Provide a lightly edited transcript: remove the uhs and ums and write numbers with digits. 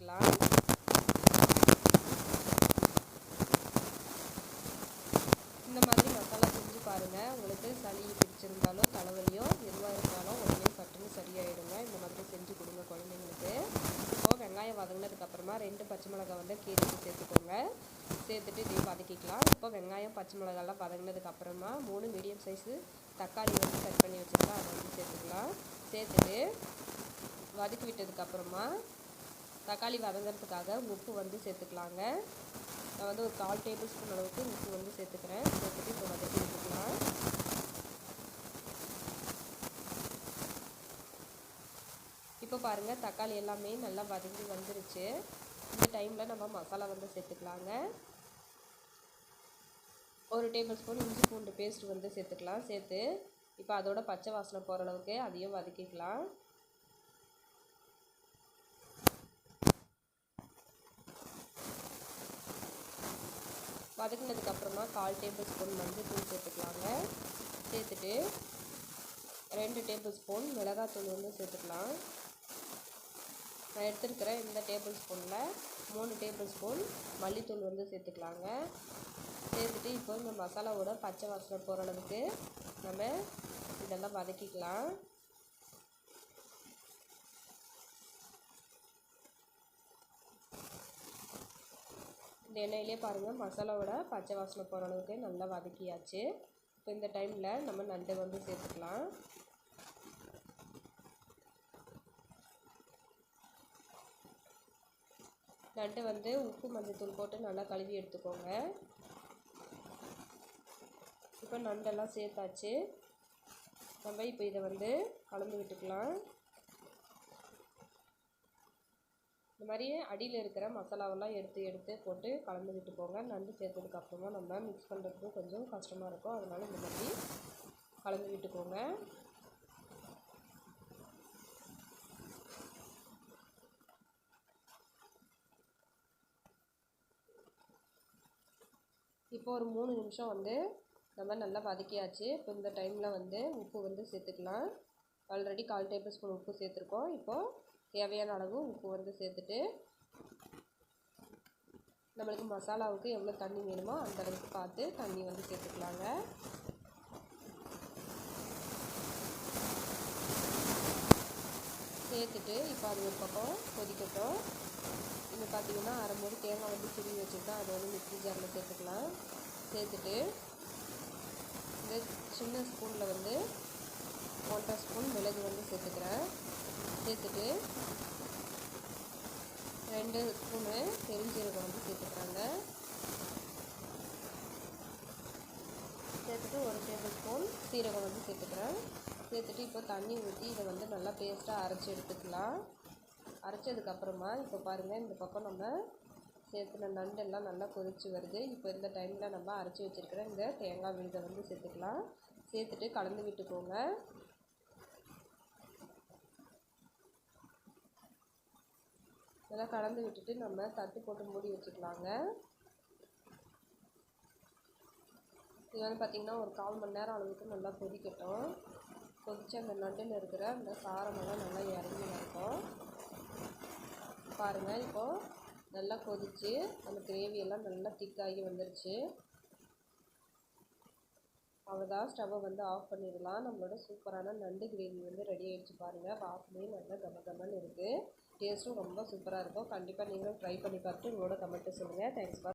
சேர்த்துக்கலாம். இந்த மாதிரி மசாலா செஞ்சு பாருங்கள். உங்களுக்கு சளி பிடிச்சிருந்தாலோ தலைவலியோ எதுவாக இருந்தாலும் உடனே சட்டுன்னு சரியாயிடுங்க. இந்த மாதிரி செஞ்சு கொடுங்க குழந்தைங்களுக்கு. இப்போது வெங்காயம் வதங்கினதுக்கப்புறமா 2 பச்சை மிளகாய் வந்து கீரைக்கு சேர்த்துக்கோங்க. சேர்த்துட்டு இதையும் வதக்கிக்கலாம். இப்போ வெங்காயம் பச்சை மிளகாலாம் வதங்கினதுக்கப்புறமா 3 மீடியம் சைஸு தக்காளி வந்து கட் பண்ணி வச்சுருக்கலாம். அதை வந்து சேர்த்துக்கலாம். சேர்த்துட்டு வதக்கி விட்டதுக்கப்புறமா தக்காளி வதங்கிறதுக்காக உப்பு வந்து சேர்த்துக்கலாங்க. நான் வந்து ஒரு 1/4 டேபிள் ஸ்பூன் அளவுக்கு உப்பு வந்து சேர்த்துக்கிறேன். சேர்த்துட்டு இப்போ வதக்கி விட்டுக்கலாம். இப்போ பாருங்கள் தக்காளி எல்லாமே நல்லா வதங்கி வந்துருச்சு. இந்த டைமில் நம்ம மசாலா வந்து சேர்த்துக்கலாங்க. 1 டேபிள் ஸ்பூன் இஞ்சி பூண்டு பேஸ்ட் வந்து சேர்த்துக்கலாம். சேர்த்து இப்போ அதோட பச்சை வாசனை போகிற அளவுக்கு அதையும் வதக்கிக்கலாம். வதக்கினதுக்கப்புறமா 1/4 டேபிள் ஸ்பூன் மஞ்சள் தூள் சேர்த்துக்கலாங்க. சேர்த்துட்டு 2 டேபிள் ஸ்பூன் மிளகாத்தூள் வந்து சேர்த்துக்கலாம். நான் எடுத்துருக்கிற இந்த டேபிள் ஸ்பூனில் 3 டேபிள் ஸ்பூன் மல்லித்தூள் வந்து சேர்த்துக்கலாங்க. சேர்த்துட்டு இப்போ இந்த மசாலாவோட பச்சை வாசனை போகிற அளவுக்கு நம்ம இதெல்லாம் வதக்கிக்கலாம். இந்த எண்ணெயிலே பாருங்கள் மசாலாவோட பச்சை வாசனை போகிற அளவுக்கு நல்லா வதக்கியாச்சு. இப்போ இந்த டைமில் நம்ம நண்டு வந்து சேர்த்துக்கலாம். நண்டு வந்து உப்பு மஞ்சத்தூள் போட்டு நல்லா கழுவி எடுத்துக்கோங்க. இப்போ நண்டெல்லாம் சேர்த்தாச்சு. நம்ம இப்போ இதை வந்து கலந்து விட்டுக்கலாம். இந்த மாதிரி அடியில் இருக்கிற மசாலாவெல்லாம் எடுத்து போட்டு கலந்து விட்டுக்கோங்க. நண்டு சேர்த்ததுக்கப்புறமா நம்ம மிக்ஸ் பண்ணுறதுக்கு கொஞ்சம் கஷ்டமாக இருக்கும். அதனால் இந்த மாதிரி கலந்து விட்டுக்கோங்க. இப்போ ஒரு 3 நிமிஷம் வந்து நம்ம நல்லா வதக்கியாச்சு. இப்போ இந்த டைமில் வந்து உப்பு வந்து சேர்த்துக்கலாம். ஆல்ரெடி 1/4 டேபிள் ஸ்பூன் உப்பு சேர்த்துருக்கோம். இப்போது தேவையான அளவு உப்பு வந்து சேர்த்துட்டு நம்மளுக்கு மசாலாவுக்கு எவ்வளோ தண்ணி வேணுமோ அந்த அளவுக்கு பார்த்து தண்ணி வந்து சேர்த்துக்கலாங்க. சேர்த்துட்டு இப்போ அது ஒரு பக்கம் கொதிக்கட்டும். இது பார்த்திங்கன்னா அரைமூடி தேங்காய் வந்து திருவி வச்சுருக்கேன். அதை வந்து மிக்ஸி ஜாரில் சேர்த்துக்கலாம். சேர்த்துட்டு இந்த சின்ன ஸ்பூனில் வந்து 1/2 ஸ்பூன் மிளகு வந்து சேர்த்துக்கிறேன். சேர்த்துட்டு 2 ஸ்பூனு பெருஞ்சீரகம் வந்து சேர்த்துக்கிறாங்க. சேர்த்துட்டு 1 டேபிள் ஸ்பூன் சீரகம் வந்து சேர்த்துக்கிறேன். சேர்த்துட்டு இப்போ தண்ணி ஊற்றி இதை வந்து நல்லா பேஸ்ட்டாக அரைச்சி எடுத்துக்கலாம். அரைச்சதுக்கப்புறமா இப்போ பாருங்கள் இந்த பக்கம் நம்ம சேர்த்துன நண்டெல்லாம் நல்லா கொதிச்சு வருது. இப்போ இந்த டைமில் நம்ம அரைச்சி வச்சுருக்கிற இந்த தேங்காய் விழுதை வந்து சேர்த்துக்கலாம். சேர்த்துட்டு கலந்து விட்டுக்கோங்க. நல்லா கலந்து விட்டுட்டு நம்ம தட்டு போட்டு மூடி வச்சுக்கலாங்க. இது வந்து பார்த்திங்கன்னா ஒரு 1/4 மணி நேரம் அளவுக்கு நல்லா கொதிக்கட்டும். கொதித்து அந்த நண்டில் இருக்கிற அந்த சாரமெல்லாம் நல்லா இறங்கி இருக்கும். பாருங்கள் இப்போது நல்லா கொதித்து அந்த கிரேவியெல்லாம் நல்லா திக்காகி வந்துருச்சு. அவ்வளோதான், ஸ்டவ்வை வந்து ஆஃப் பண்ணிடலாம். நம்மளோட சூப்பரான நண்டு கிரேவி வந்து ரெடி ஆகிடுச்சு பாருங்கள். வாசனையும் நல்லா கமகமன்னு இருக்குது. டேஸ்ட்டும் ரொம்ப சூப்பராக இருக்கும். கண்டிப்பாக நீங்களும் ட்ரை பண்ணி பார்த்துட்டு உங்களோட கமெண்ட்டை சொல்லுங்கள். Thanks for